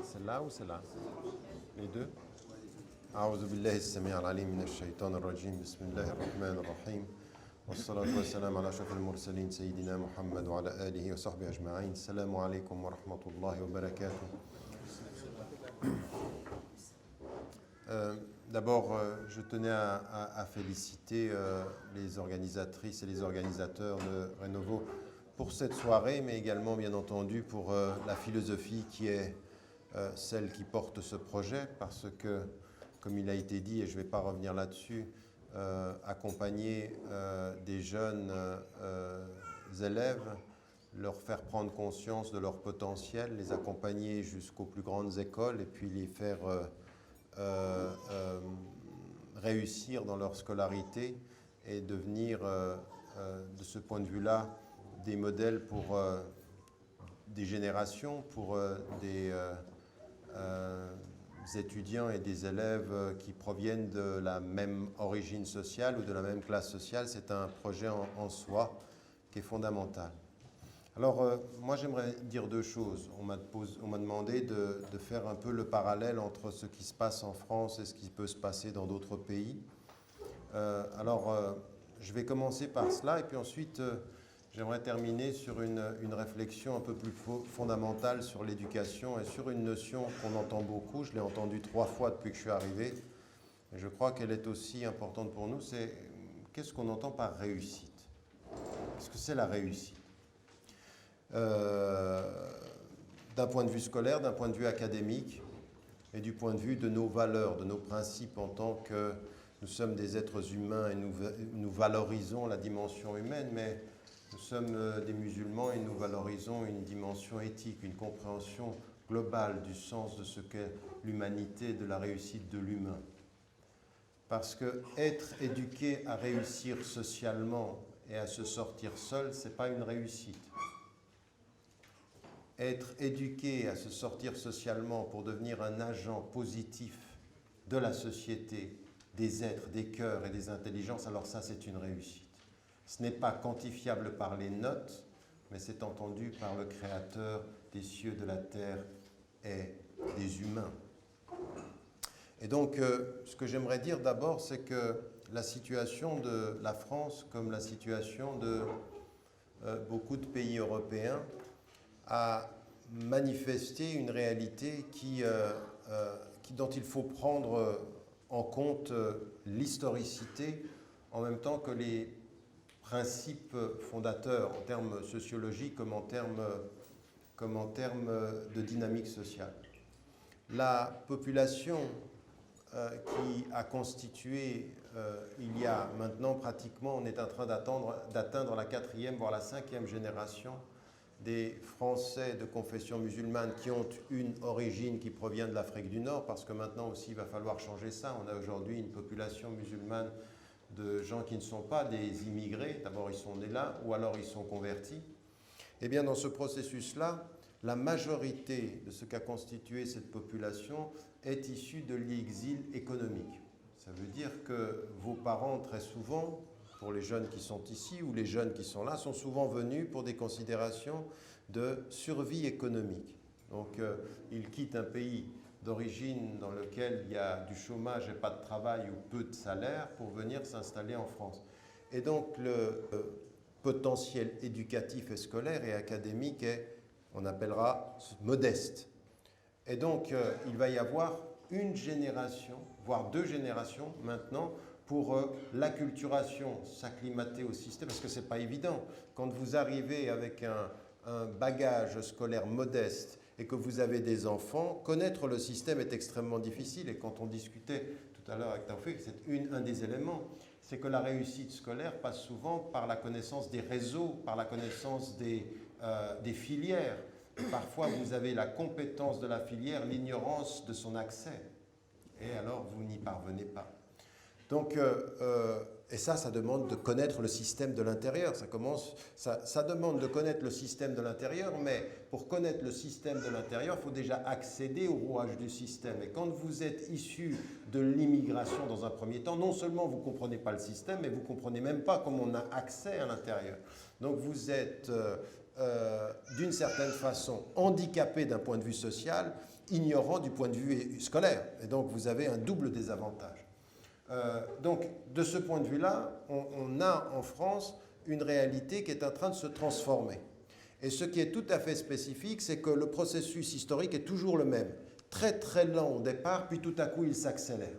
C'est là ou c'est là? Les deux? أعوذ بالله السميع العليم من الشيطان الرجيم بسم الله الرحمن الرحيم والصلاة والسلام على أشرف المرسلين سيدنا محمد وعلى آله وصحبه أجمعين السلام عليكم ورحمة الله وبركاته. D'abord, je tenais à féliciter les organisatrices et les organisateurs de Renovo pour cette soirée, mais également, bien entendu, pour la philosophie qui est celle qui porte ce projet, parce que, comme il a été dit, et je ne vais pas revenir là-dessus, accompagner des jeunes élèves, leur faire prendre conscience de leur potentiel, les accompagner jusqu'aux plus grandes écoles et puis les faire réussir dans leur scolarité et devenir, de ce point de vue-là, des modèles pour des générations, pour des étudiants et des élèves qui proviennent de la même origine sociale ou de la même classe sociale. C'est un projet en soi qui est fondamental. Alors, moi, j'aimerais dire deux choses. On m'a demandé de faire un peu le parallèle entre ce qui se passe en France et ce qui peut se passer dans d'autres pays. Je vais commencer par cela et puis ensuite, j'aimerais terminer sur une réflexion un peu plus fondamentale sur l'éducation et sur une notion qu'on entend beaucoup. Je l'ai entendue 3 fois depuis que je suis arrivé. Et je crois qu'elle est aussi importante pour nous. C'est qu'est-ce qu'on entend par réussite? Qu'est-ce que c'est la réussite? D'un point de vue scolaire, d'un point de vue académique et du point de vue de nos valeurs, de nos principes en tant que nous sommes des êtres humains et nous valorisons la dimension humaine, mais nous sommes des musulmans et nous valorisons une dimension éthique, une compréhension globale du sens de ce qu'est l'humanité, de la réussite de l'humain. Parce que être éduqué à réussir socialement et à se sortir seul, ce n'est pas une réussite. Être éduqué à se sortir socialement pour devenir un agent positif de la société, des êtres, des cœurs et des intelligences, alors ça c'est une réussite. Ce n'est pas quantifiable par les notes, mais c'est entendu par le Créateur des cieux, de la terre et des humains. Et donc, ce que j'aimerais dire d'abord, c'est que la situation de la France, comme la situation de beaucoup de pays européens, a manifesté une réalité dont il faut prendre en compte l'historicité en même temps que les principes fondateurs en termes sociologiques comme en termes de dynamique sociale. La population qui a constitué il y a maintenant pratiquement, on est en train d'atteindre la 4e voire la 5e génération des Français de confession musulmane qui ont une origine qui provient de l'Afrique du Nord, parce que maintenant aussi il va falloir changer ça. On a aujourd'hui une population musulmane de gens qui ne sont pas des immigrés, d'abord ils sont nés là, ou alors ils sont convertis. Eh bien dans ce processus-là, la majorité de ce qu'a constitué cette population est issue de l'exil économique. Ça veut dire que vos parents, très souvent, pour les jeunes qui sont ici ou les jeunes qui sont là, sont souvent venus pour des considérations de survie économique. Donc, ils quittent un pays d'origine dans lequel il y a du chômage et pas de travail ou peu de salaire pour venir s'installer en France. Et donc, le potentiel éducatif et scolaire et académique est, on appellera, modeste. Et donc, il va y avoir une génération, voire 2 générations maintenant, pour l'acculturation, s'acclimater au système, parce que ce n'est pas évident. Quand vous arrivez avec un bagage scolaire modeste et que vous avez des enfants, connaître le système est extrêmement difficile. Et quand on discutait tout à l'heure avec Taoufik, c'est un des éléments, c'est que la réussite scolaire passe souvent par la connaissance des réseaux, par la connaissance des filières. Et parfois, vous avez la compétence de la filière, l'ignorance de son accès. Et alors, vous n'y parvenez pas. Donc, et ça demande de connaître le système de l'intérieur. Ça demande de connaître le système de l'intérieur, mais pour connaître le système de l'intérieur, il faut déjà accéder au rouage du système. Et quand vous êtes issu de l'immigration dans un premier temps, non seulement vous ne comprenez pas le système, mais vous ne comprenez même pas comment on a accès à l'intérieur. Donc vous êtes, d'une certaine façon, handicapé d'un point de vue social, ignorant du point de vue scolaire. Et donc vous avez un double désavantage. Donc, de ce point de vue-là, on a en France une réalité qui est en train de se transformer. Et ce qui est tout à fait spécifique, c'est que le processus historique est toujours le même. Très très lent au départ, puis tout à coup il s'accélère.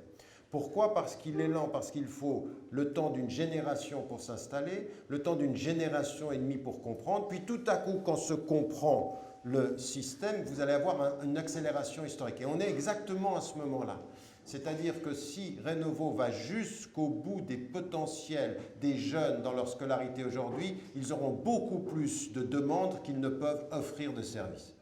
Pourquoi? Parce qu'il est lent, parce qu'il faut le temps d'une génération pour s'installer, le temps d'une génération et demie pour comprendre, puis tout à coup, quand se comprend le système, vous allez avoir une accélération historique. Et on est exactement à ce moment-là. C'est-à-dire que si Renovo va jusqu'au bout des potentiels des jeunes dans leur scolarité aujourd'hui, ils auront beaucoup plus de demandes qu'ils ne peuvent offrir de services.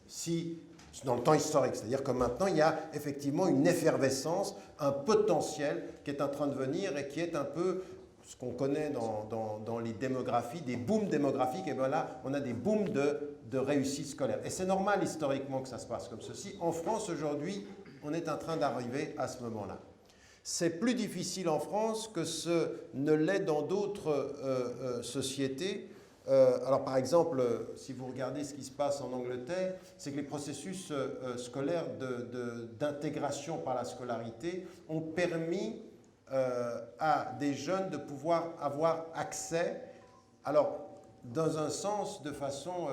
Si, dans le temps historique, c'est-à-dire que maintenant, il y a effectivement une effervescence, un potentiel qui est en train de venir et qui est un peu ce qu'on connaît dans les démographies, des booms démographiques. Et bien là, on a des booms de réussite scolaire. Et c'est normal historiquement que ça se passe comme ceci. En France, aujourd'hui, on est en train d'arriver à ce moment-là. C'est plus difficile en France que ce ne l'est dans d'autres sociétés. Alors par exemple, si vous regardez ce qui se passe en Angleterre, c'est que les processus scolaires d'intégration par la scolarité ont permis à des jeunes de pouvoir avoir accès, alors dans un sens de façon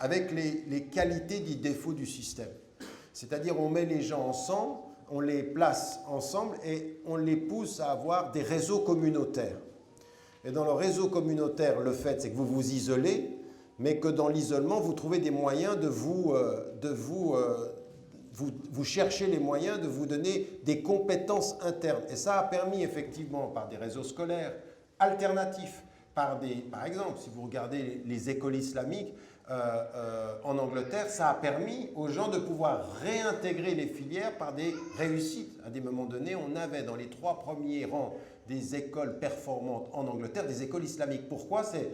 avec les qualités des défauts du système. C'est-à-dire on met les gens ensemble, on les place ensemble et on les pousse à avoir des réseaux communautaires. Et dans le réseau communautaire, le fait, c'est que vous vous isolez, mais que dans l'isolement, vous trouvez des moyens vous cherchez les moyens de vous donner des compétences internes. Et ça a permis effectivement, par des réseaux scolaires alternatifs, par exemple, si vous regardez les écoles islamiques, en Angleterre, ça a permis aux gens de pouvoir réintégrer les filières par des réussites. À des moments donnés, on avait dans les 3 premiers rangs des écoles performantes en Angleterre, des écoles islamiques. Pourquoi? C'est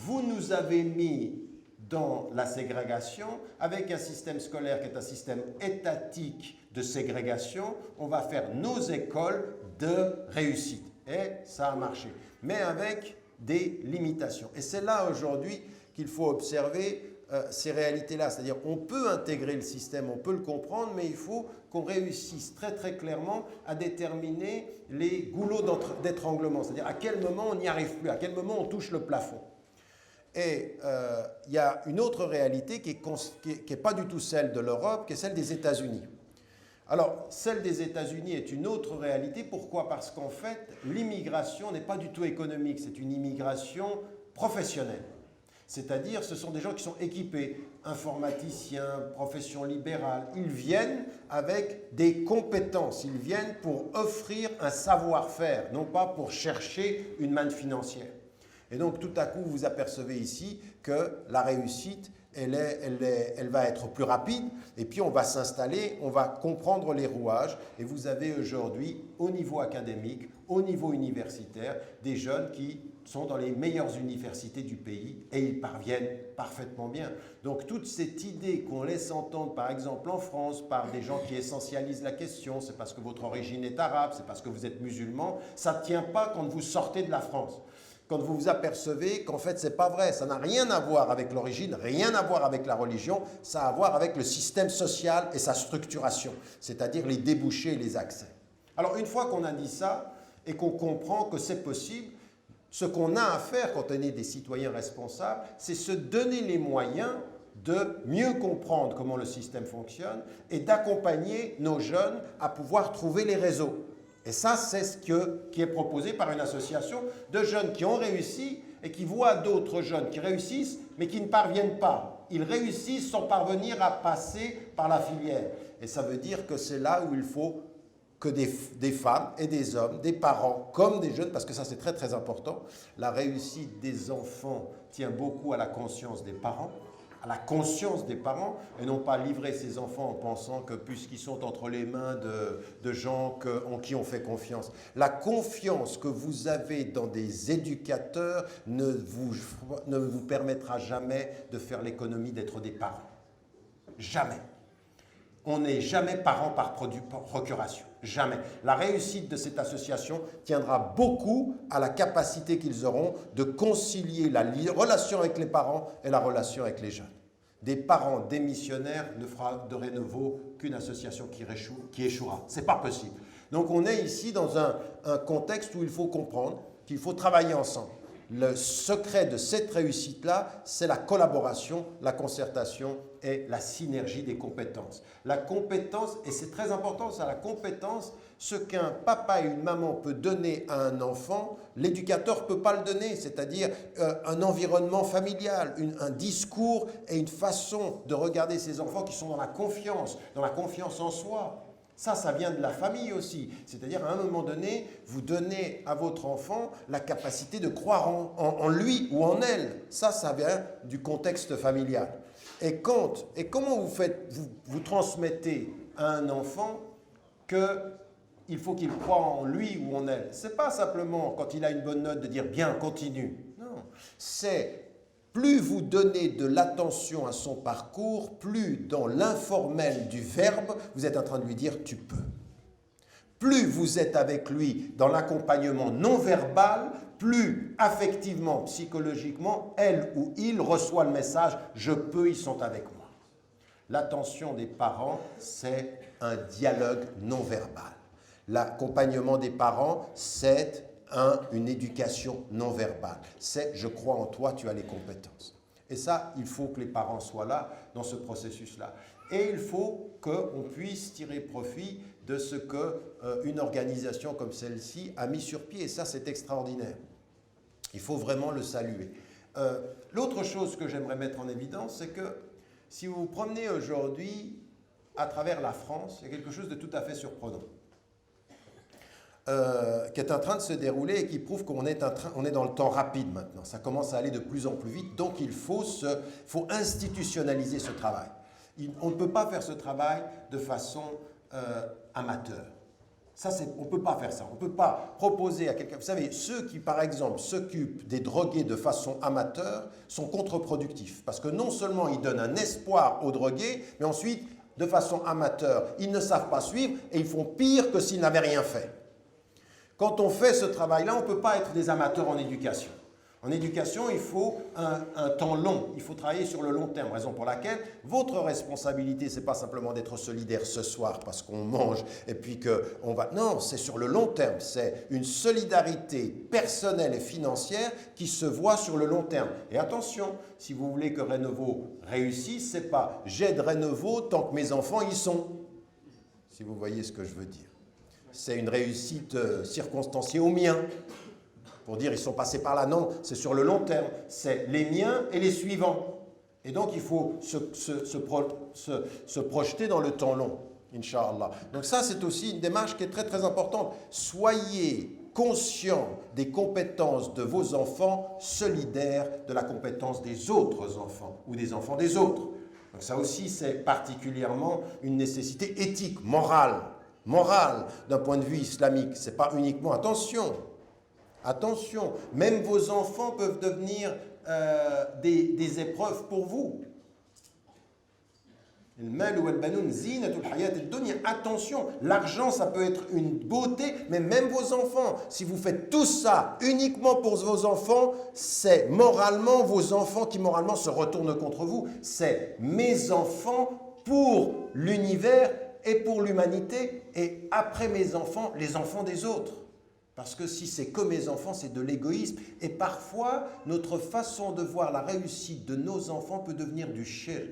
vous nous avez mis dans la ségrégation avec un système scolaire qui est un système étatique de ségrégation. On va faire nos écoles de réussite. Et ça a marché. Mais avec des limitations. Et c'est là aujourd'hui qu'il faut observer ces réalités-là. C'est-à-dire on peut intégrer le système, on peut le comprendre, mais il faut qu'on réussisse très très clairement à déterminer les goulots d'étranglement. C'est-à-dire à quel moment on n'y arrive plus, à quel moment on touche le plafond. Et il y a une autre réalité qui n'est pas du tout celle de l'Europe, qui est celle des États-Unis. Alors, celle des États-Unis est une autre réalité. Pourquoi? Parce qu'en fait, l'immigration n'est pas du tout économique, c'est une immigration professionnelle. C'est-à-dire, ce sont des gens qui sont équipés, informaticiens, profession libérale. Ils viennent avec des compétences, ils viennent pour offrir un savoir-faire, non pas pour chercher une manne financière. Et donc, tout à coup, vous apercevez ici que la réussite, elle va être plus rapide, et puis on va s'installer, on va comprendre les rouages, et vous avez aujourd'hui, au niveau académique, au niveau universitaire, des jeunes qui sont dans les meilleures universités du pays et ils parviennent parfaitement bien. Donc toute cette idée qu'on laisse entendre par exemple en France par des gens qui essentialisent la question, c'est parce que votre origine est arabe, c'est parce que vous êtes musulman, ça ne tient pas quand vous sortez de la France. Quand vous vous apercevez qu'en fait ce n'est pas vrai, ça n'a rien à voir avec l'origine, rien à voir avec la religion, ça a à voir avec le système social et sa structuration, c'est-à-dire les débouchés et les accès. Alors une fois qu'on a dit ça et qu'on comprend que c'est possible, ce qu'on a à faire quand on est des citoyens responsables, c'est se donner les moyens de mieux comprendre comment le système fonctionne et d'accompagner nos jeunes à pouvoir trouver les réseaux. Et ça, c'est ce qui est proposé par une association de jeunes qui ont réussi et qui voient d'autres jeunes qui réussissent mais qui ne parviennent pas. Ils réussissent sans parvenir à passer par la filière. Et ça veut dire que c'est là où il faut que des femmes et des hommes, des parents comme des jeunes, parce que ça c'est très très important, la réussite des enfants tient beaucoup à la conscience des parents, à la conscience des parents et non pas livrer ses enfants en pensant que puisqu'ils sont entre les mains de gens en qui on fait confiance. La confiance que vous avez dans des éducateurs ne vous permettra jamais de faire l'économie d'être des parents. Jamais. On n'est jamais parent par procuration. Jamais. La réussite de cette association tiendra beaucoup à la capacité qu'ils auront de concilier la relation avec les parents et la relation avec les jeunes. Des parents démissionnaires ne fera de Rénovo qu'une association qui échouera. Ce n'est pas possible. Donc on est ici dans un contexte où il faut comprendre qu'il faut travailler ensemble. Le secret de cette réussite-là, c'est la collaboration, la concertation et la synergie des compétences. La compétence, et c'est très important ça, la compétence, ce qu'un papa et une maman peut donner à un enfant, l'éducateur ne peut pas le donner, c'est-à-dire un environnement familial, un discours et une façon de regarder ses enfants qui sont dans la confiance en soi. Ça vient de la famille aussi. C'est-à-dire, à un moment donné, vous donnez à votre enfant la capacité de croire en lui ou en elle. Ça vient du contexte familial. Et comment vous transmettez à un enfant qu'il faut qu'il croie en lui ou en elle? Ce n'est pas simplement, quand il a une bonne note, de dire « bien, continue ». Non, c'est plus vous donnez de l'attention à son parcours, plus dans l'informel du verbe, vous êtes en train de lui dire « tu peux ». Plus vous êtes avec lui dans l'accompagnement non verbal, plus affectivement, psychologiquement, elle ou il reçoit le message « je peux, ils sont avec moi ». L'attention des parents, c'est un dialogue non verbal. L'accompagnement des parents, c'est une éducation non verbale. C'est « je crois en toi, tu as les compétences ». Et ça, il faut que les parents soient là dans ce processus-là. Et il faut qu'on puisse tirer profit de ce qu'une organisation comme celle-ci a mis sur pied. Et ça, c'est extraordinaire. Il faut vraiment le saluer. L'autre chose que j'aimerais mettre en évidence, c'est que si vous vous promenez aujourd'hui à travers la France, il y a quelque chose de tout à fait surprenant. Qui est en train de se dérouler et qui prouve qu'on est dans le temps rapide maintenant. Ça commence à aller de plus en plus vite, donc il faut institutionnaliser ce travail. On ne peut pas faire ce travail de façon amateur. On ne peut pas faire ça. On ne peut pas proposer à quelqu'un... Vous savez, ceux qui, par exemple, s'occupent des drogués de façon amateur sont contre-productifs. Parce que non seulement ils donnent un espoir aux drogués, mais ensuite, de façon amateur, ils ne savent pas suivre et ils font pire que s'ils n'avaient rien fait. Quand on fait ce travail-là, on ne peut pas être des amateurs en éducation. En éducation, il faut un temps long. Il faut travailler sur le long terme, raison pour laquelle votre responsabilité, ce n'est pas simplement d'être solidaire ce soir parce qu'on mange et puis qu'on va... Non, c'est sur le long terme. C'est une solidarité personnelle et financière qui se voit sur le long terme. Et attention, si vous voulez que Rénovo réussisse, ce n'est pas « j'aide Rénovo tant que mes enfants y sont ». Si vous voyez ce que je veux dire. C'est une réussite circonstanciée aux miens. Pour dire ils sont passés par là, non, c'est sur le long terme. C'est les miens et les suivants. Et donc il faut se projeter dans le temps long, Inch'Allah. Donc ça, c'est aussi une démarche qui est très très importante. Soyez conscients des compétences de vos enfants, solidaires de la compétence des autres enfants ou des enfants des autres. Donc ça aussi, c'est particulièrement une nécessité éthique, morale d'un point de vue islamique. Ce n'est pas uniquement, attention, même vos enfants peuvent devenir des épreuves pour vous. Attention, l'argent, ça peut être une beauté, mais même vos enfants, si vous faites tout ça uniquement pour vos enfants, c'est moralement vos enfants qui moralement se retournent contre vous. C'est mes enfants pour l'univers et pour l'humanité, et après mes enfants, les enfants des autres. Parce que si c'est que mes enfants, c'est de l'égoïsme. Et parfois, notre façon de voir la réussite de nos enfants peut devenir du shirk.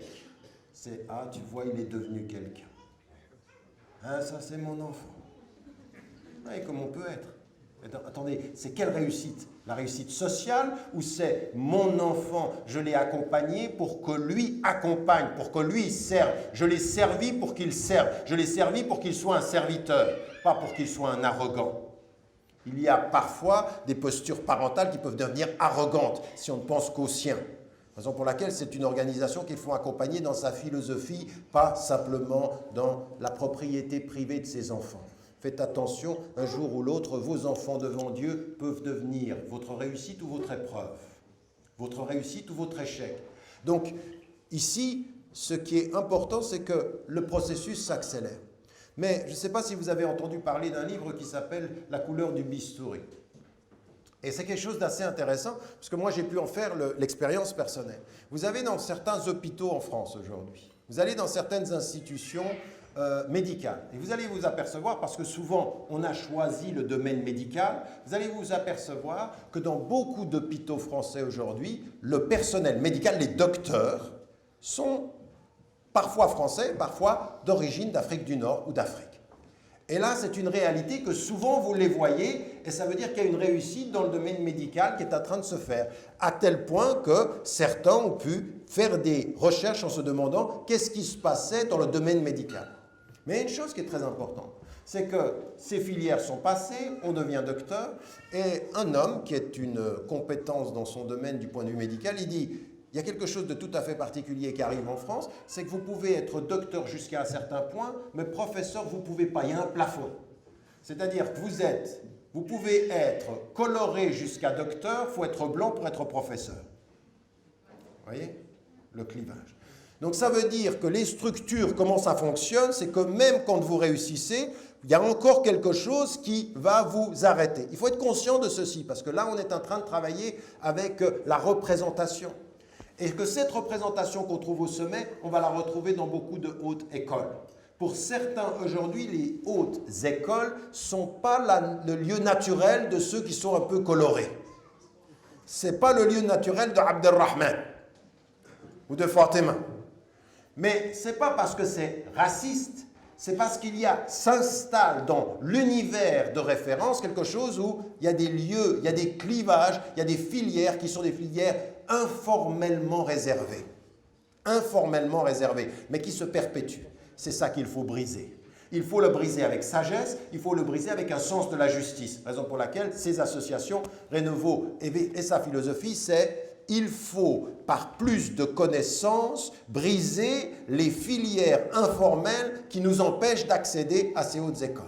C'est « ah, tu vois, il est devenu quelqu'un. Hein, ça, c'est mon enfant. » Et comme on peut être. Attendez, c'est quelle réussite? La réussite sociale ou c'est mon enfant, je l'ai accompagné pour que lui accompagne, pour que lui serve. Je l'ai servi pour qu'il serve. Je l'ai servi pour qu'il soit un serviteur, pas pour qu'il soit un arrogant. Il y a parfois des postures parentales qui peuvent devenir arrogantes si on ne pense qu'aux siens. Raison pour laquelle c'est une organisation qu'il faut accompagner dans sa philosophie, pas simplement dans la propriété privée de ses enfants. Faites attention, un jour ou l'autre, vos enfants devant Dieu peuvent devenir votre réussite ou votre épreuve, votre réussite ou votre échec. Donc, ici, ce qui est important, c'est que le processus s'accélère. Mais je ne sais pas si vous avez entendu parler d'un livre qui s'appelle « La couleur du bistouri ». Et c'est quelque chose d'assez intéressant, parce que moi j'ai pu en faire l'expérience personnelle. Vous avez dans certains hôpitaux en France aujourd'hui, vous allez dans certaines institutions médicales, et vous allez vous apercevoir, parce que souvent on a choisi le domaine médical, vous allez vous apercevoir que dans beaucoup d'hôpitaux français aujourd'hui, le personnel médical, les docteurs, sont parfois français, parfois d'origine d'Afrique du Nord ou d'Afrique. Et là, c'est une réalité que souvent vous les voyez, et ça veut dire qu'il y a une réussite dans le domaine médical qui est en train de se faire, à tel point que certains ont pu faire des recherches en se demandant qu'est-ce qui se passait dans le domaine médical. Mais il y a une chose qui est très importante, c'est que ces filières sont passées, on devient docteur, et un homme qui est une compétence dans son domaine du point de vue médical, il dit: il y a quelque chose de tout à fait particulier qui arrive en France, c'est que vous pouvez être docteur jusqu'à un certain point, mais professeur, vous ne pouvez pas, il y a un plafond. C'est-à-dire que vous pouvez être coloré jusqu'à docteur, il faut être blanc pour être professeur. Vous voyez le clivage. Donc ça veut dire que les structures, comment ça fonctionne, c'est que même quand vous réussissez, il y a encore quelque chose qui va vous arrêter. Il faut être conscient de ceci, parce que là, on est en train de travailler avec la représentation. Et que cette représentation qu'on trouve au sommet, on va la retrouver dans beaucoup de hautes écoles. Pour certains, aujourd'hui, les hautes écoles ne sont pas le lieu naturel de ceux qui sont un peu colorés. Ce n'est pas le lieu naturel de Abdelrahman ou de Fatima. Mais ce n'est pas parce que c'est raciste, c'est parce qu'il s'installe dans l'univers de référence quelque chose où il y a des lieux, il y a des clivages, il y a des filières qui sont des filières informellement réservées, mais qui se perpétuent. C'est ça qu'il faut briser. Il faut le briser avec sagesse, il faut le briser avec un sens de la justice. Raison pour laquelle ces associations, Renouveau et sa philosophie, c'est il faut, par plus de connaissances, briser les filières informelles qui nous empêchent d'accéder à ces hautes écoles.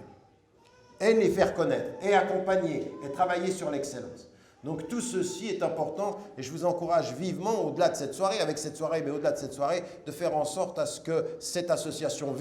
Et les faire connaître, et accompagner, et travailler sur l'excellence. Donc tout ceci est important et je vous encourage vivement, au-delà de cette soirée, avec cette soirée, mais au-delà de cette soirée, de faire en sorte à ce que cette association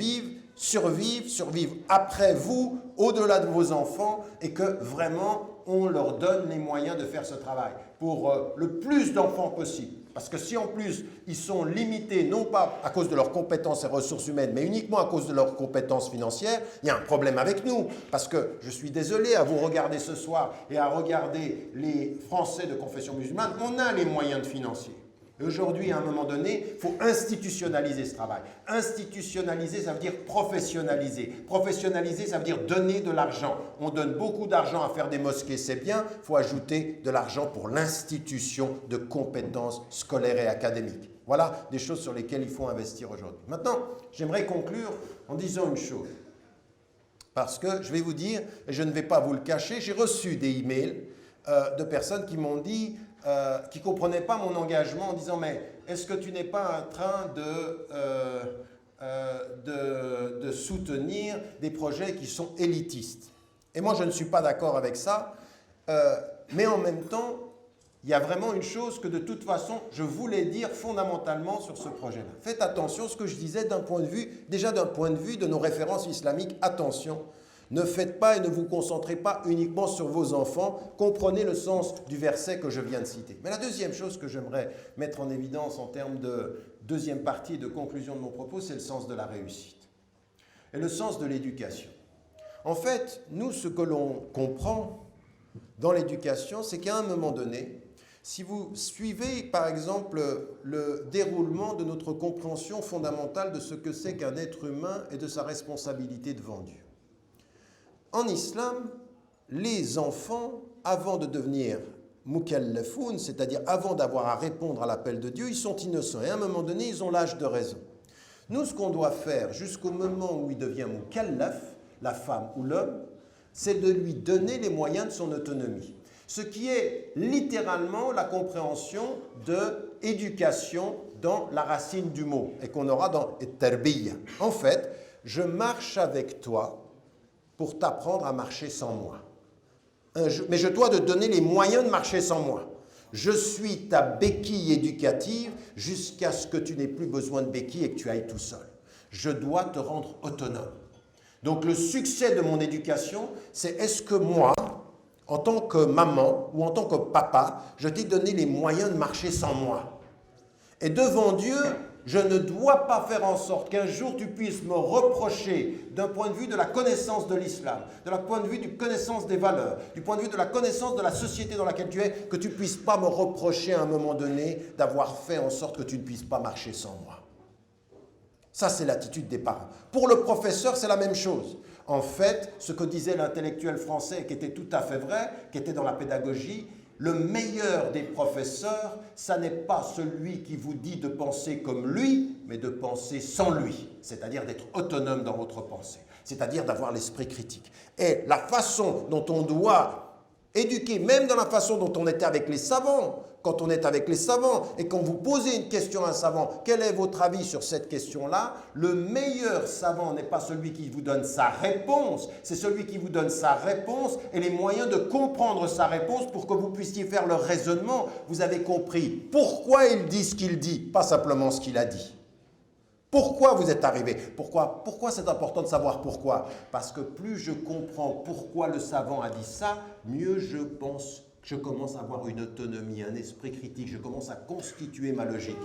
survive après vous, au-delà de vos enfants, et que vraiment on leur donne les moyens de faire ce travail pour le plus d'enfants possible. Parce que si en plus ils sont limités, non pas à cause de leurs compétences et ressources humaines, mais uniquement à cause de leurs compétences financières, il y a un problème avec nous. Parce que je suis désolé à vous regarder ce soir et à regarder les Français de confession musulmane, on a les moyens de financer. Et aujourd'hui, à un moment donné, il faut institutionnaliser ce travail. Institutionnaliser, ça veut dire professionnaliser. Professionnaliser, ça veut dire donner de l'argent. On donne beaucoup d'argent à faire des mosquées, c'est bien. Il faut ajouter de l'argent pour l'institution de compétences scolaires et académiques. Voilà des choses sur lesquelles il faut investir aujourd'hui. Maintenant, j'aimerais conclure en disant une chose. Parce que je vais vous dire, et je ne vais pas vous le cacher, j'ai reçu des emails de personnes qui m'ont dit... qui ne comprenaient pas mon engagement en disant « mais est-ce que tu n'es pas en train de soutenir des projets qui sont élitistes ?» Et moi, je ne suis pas d'accord avec ça, mais en même temps, il y a vraiment une chose que de toute façon, je voulais dire fondamentalement sur ce projet-là. Faites attention, ce que je disais d'un point de vue, déjà d'un point de vue de nos références islamiques, attention. Ne faites pas et ne vous concentrez pas uniquement sur vos enfants. Comprenez le sens du verset que je viens de citer. Mais la deuxième chose que j'aimerais mettre en évidence en termes de deuxième partie et de conclusion de mon propos, c'est le sens de la réussite et le sens de l'éducation. En fait, nous, ce que l'on comprend dans l'éducation, c'est qu'à un moment donné, si vous suivez par exemple le déroulement de notre compréhension fondamentale de ce que c'est qu'un être humain et de sa responsabilité devant Dieu, en islam, les enfants, avant de devenir mukallafoun, c'est-à-dire avant d'avoir à répondre à l'appel de Dieu, ils sont innocents. Et à un moment donné, ils ont l'âge de raison. Nous, ce qu'on doit faire jusqu'au moment où il devient mukallaf, la femme ou l'homme, c'est de lui donner les moyens de son autonomie. Ce qui est littéralement la compréhension de éducation dans la racine du mot et qu'on aura dans Tarbiya. En fait, je marche avec toi pour t'apprendre à marcher sans moi. Mais je dois te donner les moyens de marcher sans moi. Je suis ta béquille éducative jusqu'à ce que tu n'aies plus besoin de béquille et que tu ailles tout seul. Je dois te rendre autonome. Donc le succès de mon éducation, c'est est-ce que moi, en tant que maman ou en tant que papa, je t'ai donné les moyens de marcher sans moi. Et devant Dieu, je ne dois pas faire en sorte qu'un jour tu puisses me reprocher d'un point de vue de la connaissance de l'islam, de la point de vue de la connaissance des valeurs, du point de vue de la connaissance de la société dans laquelle tu es, que tu ne puisses pas me reprocher à un moment donné d'avoir fait en sorte que tu ne puisses pas marcher sans moi. Ça, c'est l'attitude des parents. Pour le professeur, c'est la même chose. En fait, ce que disait l'intellectuel français, qui était tout à fait vrai, qui était dans la pédagogie, le meilleur des professeurs, ça n'est pas celui qui vous dit de penser comme lui, mais de penser sans lui, c'est-à-dire d'être autonome dans votre pensée, c'est-à-dire d'avoir l'esprit critique. Et la façon dont on doit éduquer, même dans la façon dont on était avec les savants, quand on est avec les savants et quand vous posez une question à un savant, quel est votre avis sur cette question-là? Le meilleur savant n'est pas celui qui vous donne sa réponse, c'est celui qui vous donne sa réponse et les moyens de comprendre sa réponse pour que vous puissiez faire le raisonnement. Vous avez compris pourquoi il dit ce qu'il dit, pas simplement ce qu'il a dit. Pourquoi vous êtes arrivé? Pourquoi c'est important de savoir pourquoi? Parce que plus je comprends pourquoi le savant a dit ça, mieux je commence à avoir une autonomie, un esprit critique, je commence à constituer ma logique.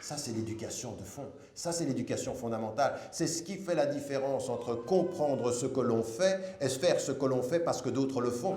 Ça, c'est l'éducation de fond. Ça, c'est l'éducation fondamentale. C'est ce qui fait la différence entre comprendre ce que l'on fait et faire ce que l'on fait parce que d'autres le font.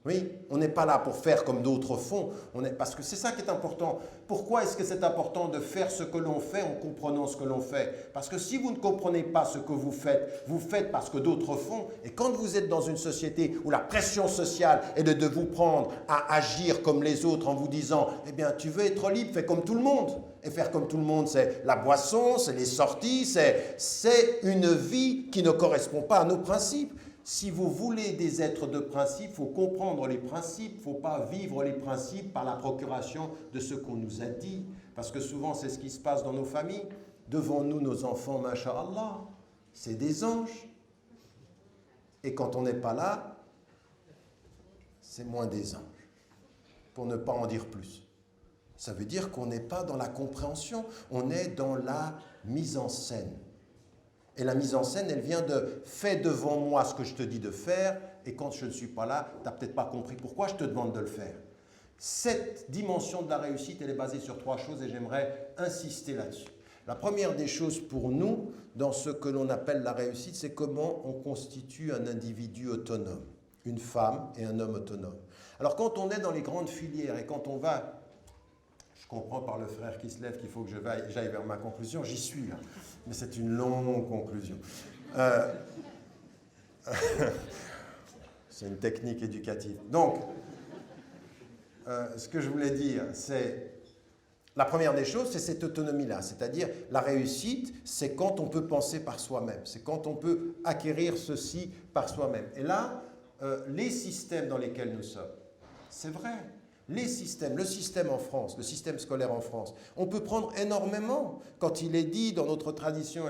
Oui, on n'est pas là pour faire comme d'autres font, parce que c'est ça qui est important. Pourquoi est-ce que c'est important de faire ce que l'on fait en comprenant ce que l'on fait? Parce que si vous ne comprenez pas ce que vous faites parce que d'autres font. Et quand vous êtes dans une société où la pression sociale est de vous prendre à agir comme les autres en vous disant « Eh bien, tu veux être libre, fais comme tout le monde ». Et faire comme tout le monde, c'est la boisson, c'est les sorties, c'est une vie qui ne correspond pas à nos principes. Si vous voulez des êtres de principe, il faut comprendre les principes, il ne faut pas vivre les principes par la procuration de ce qu'on nous a dit. Parce que souvent, c'est ce qui se passe dans nos familles. Devant nous, nos enfants, masha'Allah, c'est des anges. Et quand on n'est pas là, c'est moins des anges, pour ne pas en dire plus. Ça veut dire qu'on n'est pas dans la compréhension, on est dans la mise en scène. Et la mise en scène, elle vient de « fais devant moi ce que je te dis de faire » et quand je ne suis pas là, tu n'as peut-être pas compris pourquoi je te demande de le faire. Cette dimension de la réussite, elle est basée sur 3 choses et j'aimerais insister là-dessus. La première des choses pour nous, dans ce que l'on appelle la réussite, c'est comment on constitue un individu autonome, une femme et un homme autonome. Alors quand on est dans les grandes filières et quand on va... Je comprends par le frère qui se lève qu'il faut que j'aille vers ma conclusion, j'y suis là. Mais c'est une longue conclusion. C'est une technique éducative. Donc, ce que je voulais dire, c'est... La première des choses, c'est cette autonomie-là. C'est-à-dire, la réussite, c'est quand on peut penser par soi-même. C'est quand on peut acquérir ceci par soi-même. Et là, les systèmes dans lesquels nous sommes, c'est vrai. Les systèmes, le système en France, le système scolaire en France, on peut prendre énormément quand il est dit dans notre tradition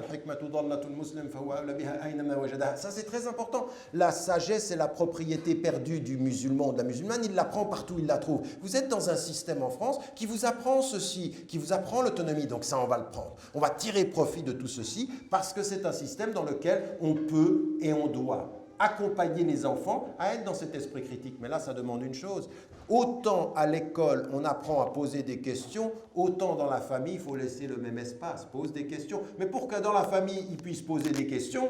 ça c'est très important. La sagesse est la propriété perdue du musulman, de la musulmane, il l'apprend partout, il la trouve. Vous êtes dans un système en France qui vous apprend ceci, qui vous apprend l'autonomie, donc ça on va le prendre. On va tirer profit de tout ceci parce que c'est un système dans lequel on peut et on doit accompagner les enfants à être dans cet esprit critique. Mais là, ça demande une chose. Autant à l'école, on apprend à poser des questions, autant dans la famille, il faut laisser le même espace. Pose des questions. Mais pour que dans la famille, ils puissent poser des questions,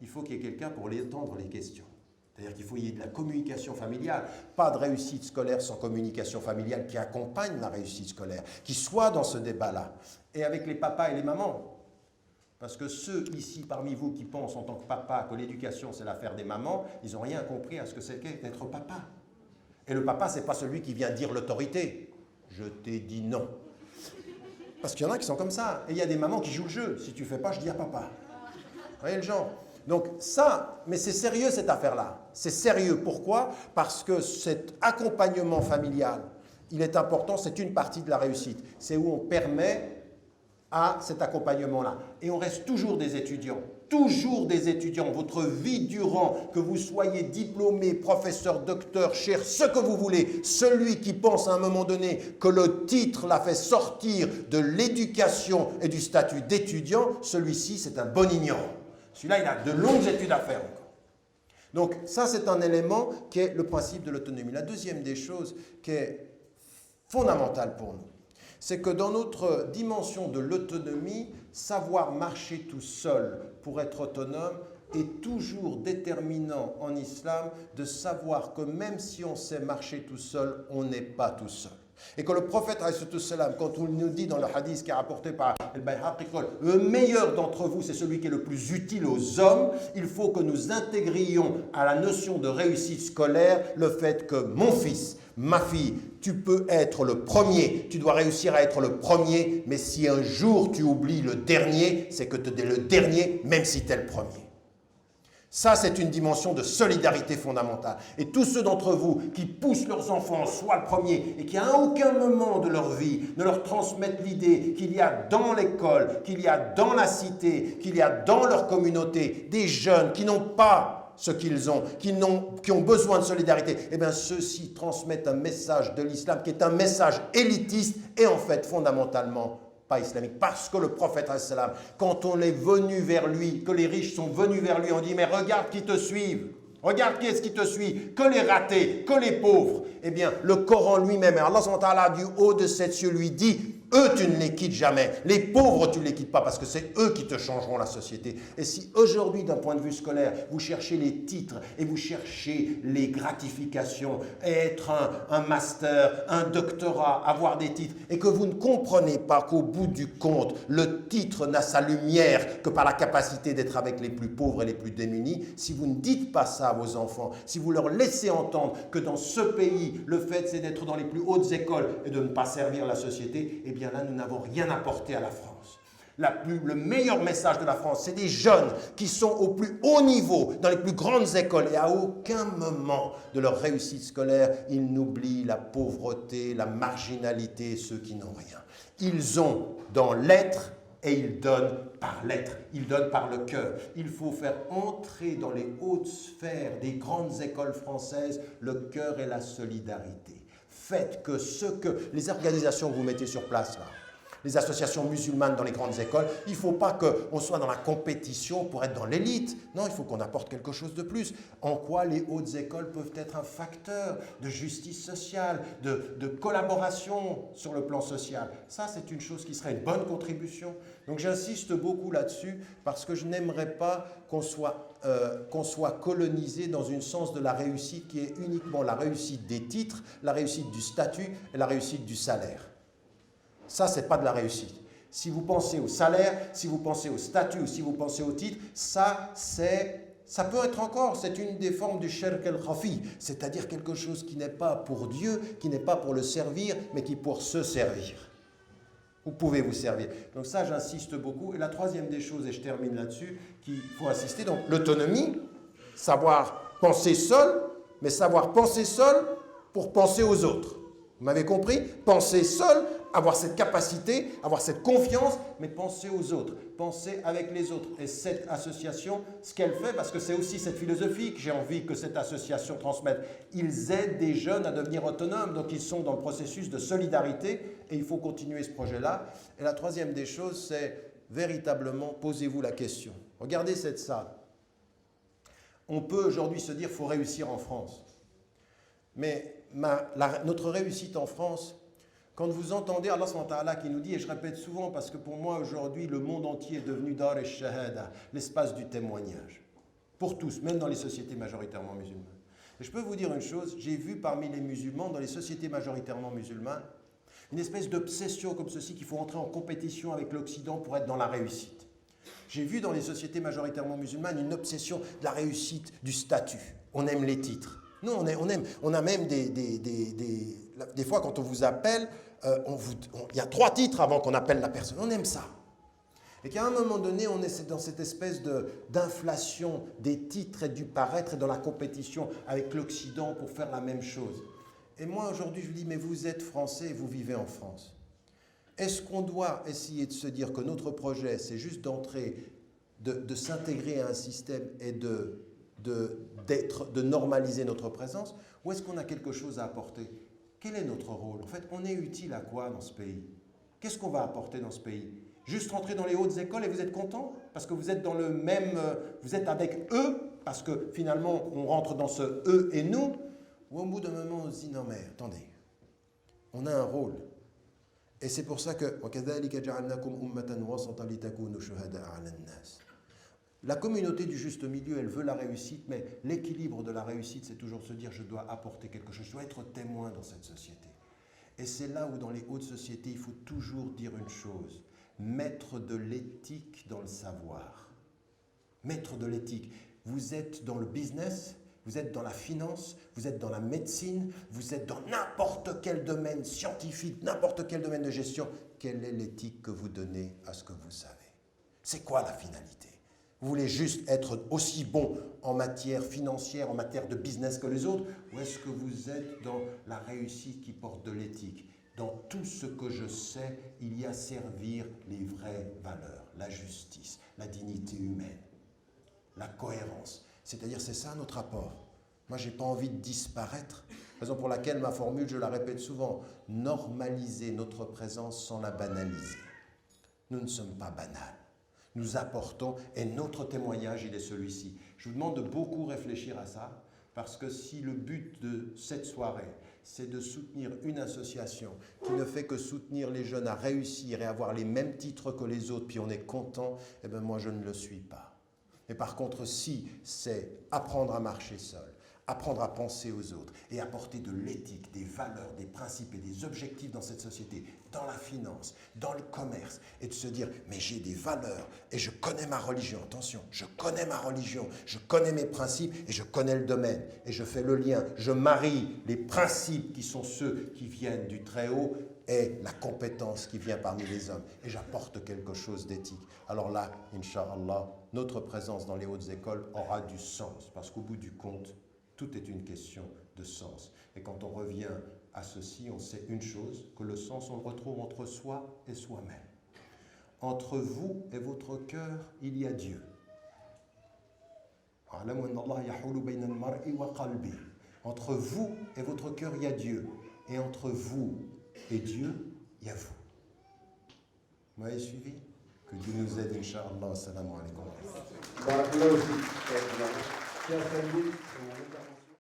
il faut qu'il y ait quelqu'un pour les entendre les questions. C'est-à-dire qu'il faut y ait de la communication familiale. Pas de réussite scolaire sans communication familiale qui accompagne la réussite scolaire, qui soit dans ce débat-là. Et avec les papas et les mamans. Parce que ceux ici parmi vous qui pensent en tant que papa que l'éducation c'est l'affaire des mamans, ils n'ont rien compris à ce que c'est d'être papa. Et le papa, ce n'est pas celui qui vient dire l'autorité. Je t'ai dit non. Parce qu'il y en a qui sont comme ça. Et il y a des mamans qui jouent le jeu. Si tu ne fais pas, je dis à papa. Vous voyez le genre? Donc ça, mais c'est sérieux cette affaire-là. C'est sérieux. Pourquoi? Parce que cet accompagnement familial, il est important, c'est une partie de la réussite. C'est où on permet à cet accompagnement-là. Et on reste toujours des étudiants. Toujours des étudiants. Votre vie durant, que vous soyez diplômé, professeur, docteur, cher, ce que vous voulez, celui qui pense à un moment donné que le titre l'a fait sortir de l'éducation et du statut d'étudiant, celui-ci, c'est un bon ignorant. Celui-là, il a de longues études à faire encore. Donc ça, c'est un élément qui est le principe de l'autonomie. La deuxième des choses qui est fondamentale pour nous, c'est que dans notre dimension de l'autonomie, savoir marcher tout seul pour être autonome est toujours déterminant en islam de savoir que même si on sait marcher tout seul, on n'est pas tout seul. Et que le prophète, quand on nous dit dans le hadith qui est rapporté par Al-Bayhaqi, le meilleur d'entre vous, c'est celui qui est le plus utile aux hommes, il faut que nous intégrions à la notion de réussite scolaire le fait que mon fils, ma fille, tu peux être le premier, tu dois réussir à être le premier, mais si un jour tu oublies le dernier, c'est que tu es le dernier, même si tu es le premier. Ça, c'est une dimension de solidarité fondamentale. Et tous ceux d'entre vous qui poussent leurs enfants soit le premier et qui à aucun moment de leur vie ne leur transmettent l'idée qu'il y a dans l'école, qu'il y a dans la cité, qu'il y a dans leur communauté des jeunes qui n'ont pas ce qu'ils ont, qui ont besoin de solidarité, eh bien ceux-ci transmettent un message de l'islam qui est un message élitiste et en fait fondamentalement pas islamique. Parce que le prophète, quand on est venu vers lui, que les riches sont venus vers lui, on dit mais regarde qui te suivent. Regarde qui est-ce qui te suit, que les ratés, que les pauvres. Eh bien, le Coran lui-même, Allah subhanahu wa ta'ala du haut de sept cieux lui dit, eux tu ne les quittes jamais, les pauvres tu ne les quittes pas parce que c'est eux qui te changeront la société. Et si aujourd'hui d'un point de vue scolaire, vous cherchez les titres et vous cherchez les gratifications, être un master, un doctorat, avoir des titres, et que vous ne comprenez pas qu'au bout du compte, le titre n'a sa lumière que par la capacité d'être avec les plus pauvres et les plus démunis, si vous ne dites pas ça à vos enfants, si vous leur laissez entendre que dans ce pays, le fait c'est d'être dans les plus hautes écoles et de ne pas servir la société, eh bien là, nous n'avons rien apporté à la France. Le meilleur message de la France, c'est des jeunes qui sont au plus haut niveau, dans les plus grandes écoles, et à aucun moment de leur réussite scolaire, ils n'oublient la pauvreté, la marginalité, ceux qui n'ont rien. Ils ont dans l'être et ils donnent par l'être, ils donnent par le cœur. Il faut faire entrer dans les hautes sphères des grandes écoles françaises le cœur et la solidarité. Faites que les organisations que vous mettez sur place là, les associations musulmanes dans les grandes écoles, il ne faut pas qu'on soit dans la compétition pour être dans l'élite. Non, il faut qu'on apporte quelque chose de plus. En quoi les hautes écoles peuvent être un facteur de justice sociale, de collaboration sur le plan social. Ça, c'est une chose qui serait une bonne contribution. Donc j'insiste beaucoup là-dessus parce que je n'aimerais pas qu'on soit colonisé dans une sens de la réussite qui est uniquement la réussite des titres, la réussite du statut et la réussite du salaire. Ça, ce n'est pas de la réussite. Si vous pensez au salaire, si vous pensez au statut ou si vous pensez au titre, ça peut être encore, c'est une des formes du shirk al-khafi, c'est-à-dire quelque chose qui n'est pas pour Dieu, qui n'est pas pour le servir, mais qui est pour se servir. Vous pouvez vous servir. Donc ça, j'insiste beaucoup. Et la troisième des choses, et je termine là-dessus, qu'il faut insister, donc l'autonomie, savoir penser seul, mais savoir penser seul pour penser aux autres. Vous m'avez compris? Penser seul, avoir cette capacité, avoir cette confiance, mais penser aux autres, penser avec les autres. Et cette association, ce qu'elle fait, parce que c'est aussi cette philosophie que j'ai envie que cette association transmette, ils aident des jeunes à devenir autonomes, donc ils sont dans le processus de solidarité et il faut continuer ce projet-là. Et la troisième des choses, c'est véritablement, posez-vous la question. Regardez cette salle. On peut aujourd'hui se dire qu'il faut réussir en France. Mais notre réussite en France, quand vous entendez Allah subhanahu wa ta'ala qui nous dit, et je répète souvent parce que pour moi aujourd'hui le monde entier est devenu Dar al-Shahada, l'espace du témoignage, pour tous, même dans les sociétés majoritairement musulmanes. Et je peux vous dire une chose, j'ai vu parmi les musulmans, dans les sociétés majoritairement musulmanes, une espèce d'obsession comme ceci qu'il faut entrer en compétition avec l'Occident pour être dans la réussite. J'ai vu dans les sociétés majoritairement musulmanes une obsession de la réussite, du statut. On aime les titres. Nous, on a même des fois quand on vous appelle, il y a 3 titres avant qu'on appelle la personne. On aime ça. Et qu'à un moment donné, on est dans cette espèce d'inflation des titres et du paraître et dans la compétition avec l'Occident pour faire la même chose. Et moi, aujourd'hui, je lui dis, mais vous êtes français et vous vivez en France. Est-ce qu'on doit essayer de se dire que notre projet, c'est juste d'entrer, de s'intégrer à un système et de normaliser notre présence, ou est-ce qu'on a quelque chose à apporter? Quel est notre rôle? En fait, on est utile à quoi dans ce pays? Qu'est-ce qu'on va apporter dans ce pays? Juste rentrer dans les hautes écoles et vous êtes content? Parce que vous êtes dans le même... vous êtes avec eux, parce que finalement, on rentre dans ce eux et nous, ou au bout d'un moment, on se dit, non mais attendez, on a un rôle. Et c'est pour ça que la communauté du juste milieu, elle veut la réussite, mais l'équilibre de la réussite, c'est toujours se dire, je dois apporter quelque chose, je dois être témoin dans cette société. Et c'est là où, dans les hautes sociétés, il faut toujours dire une chose, mettre de l'éthique dans le savoir. Mettre de l'éthique. Vous êtes dans le business, vous êtes dans la finance, vous êtes dans la médecine, vous êtes dans n'importe quel domaine scientifique, n'importe quel domaine de gestion. Quelle est l'éthique que vous donnez à ce que vous savez? C'est quoi la finalité? Vous voulez juste être aussi bon en matière financière, en matière de business que les autres? Ou est-ce que vous êtes dans la réussite qui porte de l'éthique? Dans tout ce que je sais, il y a servir les vraies valeurs, la justice, la dignité humaine, la cohérence. C'est-à-dire, c'est ça notre apport. Moi, je n'ai pas envie de disparaître. Raison pour laquelle ma formule, je la répète souvent, normaliser notre présence sans la banaliser. Nous ne sommes pas banals. Nous apportons, et notre témoignage, il est celui-ci. Je vous demande de beaucoup réfléchir à ça, parce que si le but de cette soirée, c'est de soutenir une association qui ne fait que soutenir les jeunes à réussir et avoir les mêmes titres que les autres, puis on est content, eh bien moi je ne le suis pas. Mais par contre, si c'est apprendre à marcher seul, apprendre à penser aux autres et apporter de l'éthique, des valeurs, des principes et des objectifs dans cette société, dans la finance, dans le commerce, et de se dire, mais j'ai des valeurs et je connais ma religion, attention, je connais ma religion, je connais mes principes et je connais le domaine, et je fais le lien, je marie les principes qui sont ceux qui viennent du Très-Haut et la compétence qui vient parmi les hommes, et j'apporte quelque chose d'éthique. Alors là, Inch'Allah, notre présence dans les hautes écoles aura du sens, parce qu'au bout du compte, tout est une question de sens. Et quand on revient à ceci, on sait une chose, que le sens, on le retrouve entre soi et soi-même. Entre vous et votre cœur, il y a Dieu. Entre vous et votre cœur, il y a Dieu. Et entre vous et Dieu, il y a vous. Vous m'avez suivi? Que Dieu nous aide, Inch'Allah. Assalamu alaikum.